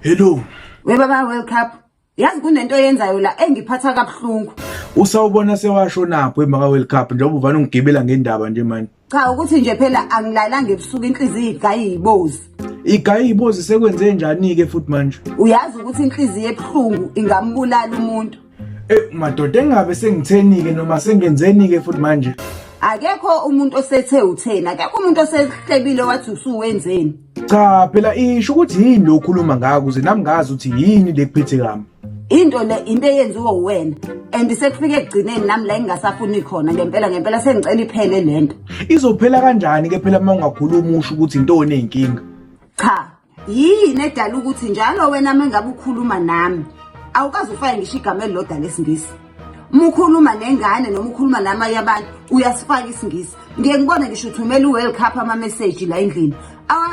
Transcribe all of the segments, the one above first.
Hello. Webaba World Cup. Yazi kunento yenzayo la engiphatha kabuhlungu. Usawubona sewashonapho eMaka World Cup njengoba uvana ungigibela ngendaba nje manje. Cha ukuthi nje phela angilalanga ebusuku inhliziyo igayi ibozi. Igayi ibozi sekwenze njani ke futhi manje? Uyazi ukuthi inhliziyo ebuhlungu ingambulala umuntu. Madoda engabe sengithenike noma sengenzeni ke futhi manje. Akekho umuntu osethe uthena, akekho umuntu osehlebile wathi usuwenzeni. Cha phela isho ukuthi yini lo khuluma ngako uze nami ngazi ukuthi yini lekuphethe kami. Into eyenziwa uwena and sekufike ekugcineni nami la engasafuni khona ngempela sengicela iphele lento. Izophela kanjani ke phela uma ungakhuluma usho ukuthi intoni eyinkinga? Cha, yini edala ukuthi njalo wena mengabe ukhuluma nami awukazi ufake ngisho igama elilodwa lesingisi. Uma ukhuluma nengane noma ukhuluma namanye abantu uyasifaka isingisi. Ngeke ngibone ngisho uthumela uWorld Cup ama message la endlini.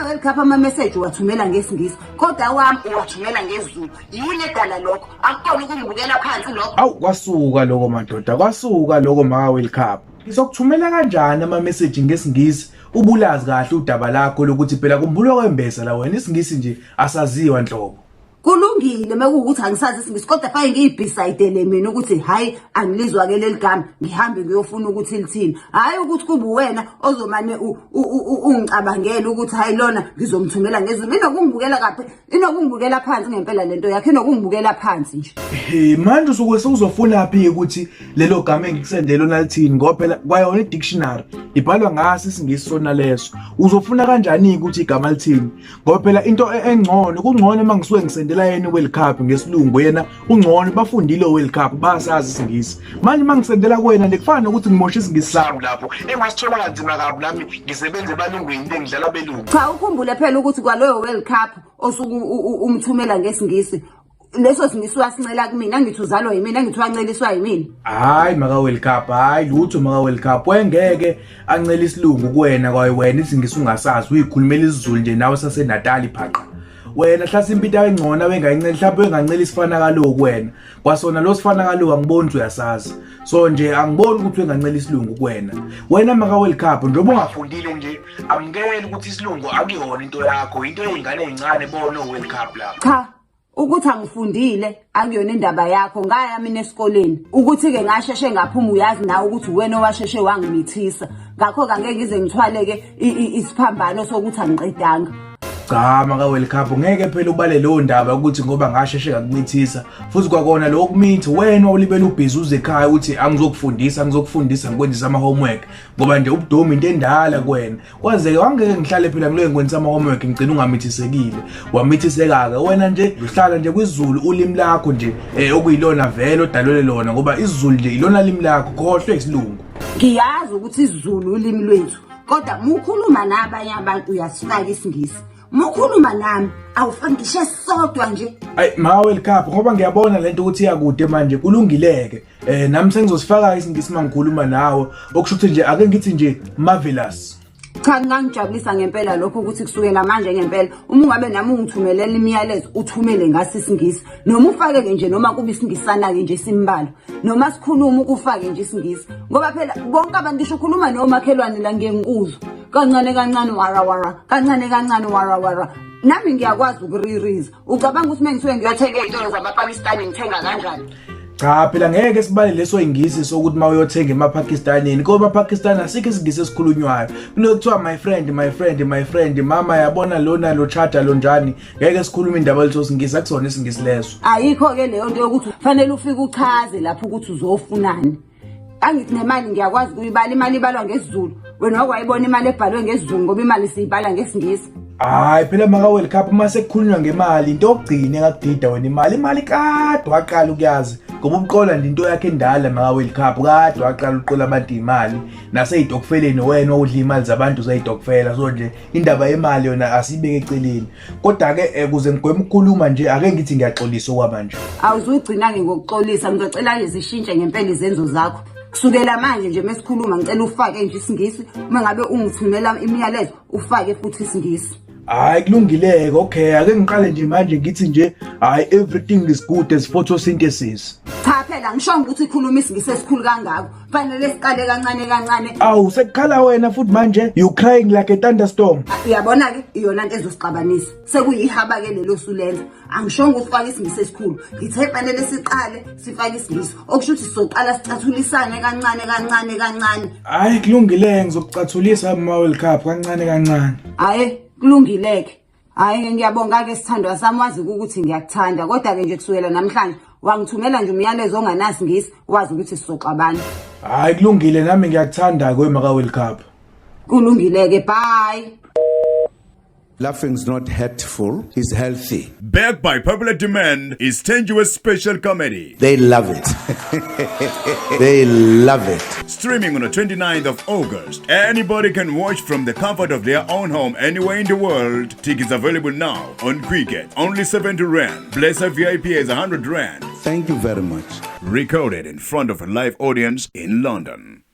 World Cup ama message wathumela ngesingisi kodwa wami uwathumela ngesiZulu. Yini edala lokho? Akukona ukungibukela phansi lokho. Awu kwasuka lokho madoda, kwasuka lokho Maka World Cup. Ngizokuthumela kanjani ama message ngesingisi? Ubulazi kahle udaba lakho lokuthi phela kumbulwa kwembesa la wena isingisi nje asaziwa nhlobo. Kulungile mekuwukuthi angisazi isingisi kodwa fake ngiyibhisidele mina ukuthi hayi angilizwa ke leligama ngihambe ngiyofuna ukuthi lithini. Hayi ukuthi kube wena ozomane ungicabangela ukuthi hayi lona ngizomthumela ngezulu. Inokungibukela kahle, inokungibukela phansi ngempela lento yakhe inokungibukela phansi nje. Manje usuke sewuzofuna phi ukuthi lelo gama engikusendele lona lithini ngoba phela kwayona i-dictionary ibhalwa ngaso isingisi sona leso. Uzofuna kanjani ukuthi igama lithini? Ngoba phela into engcono kungcono mangisuke ngisendela yena iWorld Cup ngesilungu yena ungcono bafundile iWorld Cup basazi isingisi. Manje mangisendela kuwena ndekufana ukuthi ngimoshe isingisi sami lapho engasithola kanzima kabi nami ngisebenze ebalungwini engidlala belungu. Cha ukhumbule phela ukuthi kwaloyo World Cup osuku umthumela ngesingisi leso singisi wasincela kumina ngithi uzalwa yimina ngithi wanceliswa yimina. Hayi Maka World Cup, hayi lutho Maka World Cup wengeke ancela isilungu kuwena kwaye wena isingisi ungasazi uyikhulumela isiZulu nje nawe saseNatali phaqa. Wena hlasa impilo engcono wengayincela mhlawumbe wengancela isifanakalo kuwena kwasona lo sifanakalo angiboni ukuthi uyasazi so nje angiboni ukuthi wengancela isilungu kuwena wena Maka World Cup njengoba ungafundile nje amukele ukuthi isilungu akuyona into yakho into yezingane ezincane bona World Cup lapha. Cha ukuthi angifundile akuyona indaba yakho ngaya mina esikoleni ukuthi ke ngasheshe ngaphuma uyazi nawe ukuthi wena owasheshe wangimithisa ngakho ke angeke ngize ngithwaleke isiphambano sokuthi angiqedanga. Cha Maka World Cup ngeke phela ubale lo ndaba ukuthi ngoba ngasheshe ngakumithisa futhi kwakona lo kumithi wena ulibele ubhizi uze ekhaya uthi angizokufundisa ngikwenza ama homework ngoba nje ubudomi into endala kuwena kwazeke wangeke ngihlale phela ngilo ngikwenza ama homework ngicina ungamithisekile wamithiseka ke wena nje uhlala nje kwisiZulu ulimi lakho nje okuyilona vele odalole lona ngoba isiZulu nje ilona limi lakho khohlwe isilungu. Ngiyazi ukuthi isiZulu ulimi lwethu kodwa mukhuluma nabanye abantu uyasifaka isingisi. Mukhuluma nami awufandishe sodwa nje. Ay Maka World Cup ngoba ngiyabona lento ukuthi iyakude manje kulungileke nami sengizosifaka isingisi mangikhuluma nawe okusho ukuthi nje ake ngithi nje marvelous. Cha ngangijabulisa ngempela lokho ukuthi kusukela manje ngempela uma ungabe nami ungithumelela imiyalezo uthumele ngasi isingisi noma ufake ke nje noma kuba isingisana ke nje simbalo noma sikhuluma ukufake nje isingisi ngoba phela bonke abantu ngisho ukhuluma nomakhelwane la ngenkuzwa kancane wara kancane wara nami ngiyakwazi ukuririza ucabanga ukuthi mengisuke ngiyothenga izitolo zamaPakistani ngithenga kanjani? Cha phela ngeke sibale leso ingisi sokuthi mawuyothenga emaPakistanini ngoba Pakistan asikho isingisi esikhulunywayo kunokuthiwa my friend mama yabona lona lo charger lo njani ngeke sikhuluma indaba leso singisi akusona isingisi leso. Ayikho ke leyo nto yokuthi fanele ufike uchaze lapho ukuthi uzofunani. Angithi nemali ngiyakwazi ukuyibala imali ibalwa ngesiZulu wena wakwayibona imali ebhalwe ngesiZulu ngoba imali siyibhala ngesingisi. Hayi phela Maka World Cup mase kukhulunywa ngemali into okugcina engakudida wena imali kade waqala ukuyazi ngoba umqola nje into yakhe endala Maka World Cup kade waqala uqola abantu imali naseyidokfeleni wena udla imali zabantu zayidokfela so nje indaba yemali yona asibeke eceleni kodwa ke kuze ngigweme ukukhuluma nje ake ngithi ngiyaxolisa okwamanje. Awuzugcina ke ngokuxolisa ngicela nje zishintshe ngempela izenzo zakho. Kusukela manje nje mesikhuluma ngicela ufake nje isingisi uma ngabe ungithumela imiyalezo ufake futhi isingisi. Hayi kulungileke, okay, ake ngiqale nje manje ngithi nje hayi everything is good as photosynthesis. Cha phela ngishonga ukuthi ikhuluma isingisi esikhulu kangako. Fanele siqale kancane kancane. Awu sekukhala wena futhi manje you crying like a thunderstorm. Uyabona ke iyona into ezosixabanisa. Sekuyihaba ke lelo sulenza. Angishonga ufake isingisi esikhulu. Ngithe fanele siqale sifake isingisi. Okusho ukuthi sizoqala sicathulisane kancane. Hayi kulungileke ngizokucathulisa ama World Cup kancane. Hayi kulungileke. Hayi ngiyabonga ke sithandwa sami wazi ukuthi ngiyakuthanda kodwa ke nje kusukela namhlanje wangithumela nje umyalezo onganasi ngisi wazi ukuthi sizoxabana. Hayi kulungile nami ngiyakuthanda ke maka World Cup. Kulungileke bye. Laughing's not hurtful, it's healthy. Backed by popular demand is Tenuous Special Comedy. They love it. They love it. Streaming on the 29th of August. Anybody can watch from the comfort of their own home anywhere in the world. Tickets available now on Cricket. Only 70 Rand. Blesser VIP is 100 Rand. Thank you very much. Recorded in front of a live audience in London.